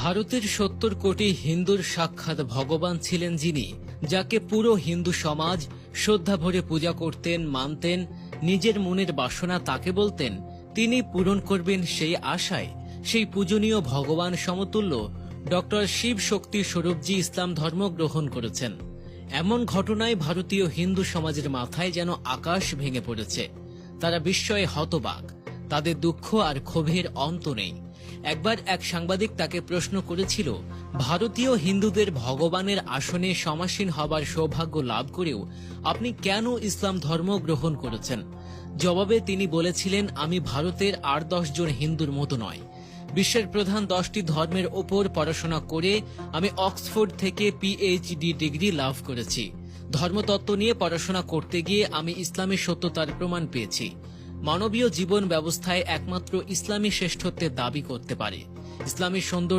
ভারতের ৭০ কোটি হিন্দুর সাক্ষাৎ ভগবান ছিলেন যিনি, যাকে পুরো হিন্দু সমাজ শ্রদ্ধা ভরে পূজা করতেন, মানতেন, নিজের মনের বাসনা তাকে বলতেন, তিনি পূরণ করবেন সেই আশায় সেই পূজনীয় ভগবান সমতুল্য ডক্টর শিব শক্তি স্বরূপজি ইসলাম ধর্ম গ্রহণ করেছেন। এমন ঘটনায় ভারতীয় হিন্দু সমাজের মাথায় যেন আকাশ ভেঙে পড়েছে। তারা বিস্ময়ে হতবাক, তাদের দুঃখ আর ক্ষোভের অন্ত নেই। একবার এক সাংবাদিক তাকে প্রশ্ন করেছিল, ভারতীয় হিন্দুদের ভগবানের আসনে সমাসীন হবার সৌভাগ্য লাভ করেও আপনি কেন ইসলাম ধর্ম গ্রহণ করেছেন? জবাবে তিনি বলেছিলেন, আমি ভারতের আর 10 জন হিন্দুর মতো নয়। বিশ্বের প্রধান 10টি ধর্মের ওপর পড়াশোনা করে আমি অক্সফোর্ড থেকে পিএইচডি ডিগ্রি লাভ করেছি। ধর্মতত্ত্ব নিয়ে পড়াশোনা করতে গিয়ে আমি ইসলামের সত্যতার প্রমাণ পেয়েছি। মানবীয় জীবন ব্যবস্থায় একমাত্র ইসলামী শ্রেষ্ঠত্বের দাবি করতে পারে। ইসলামী সৌন্দর্য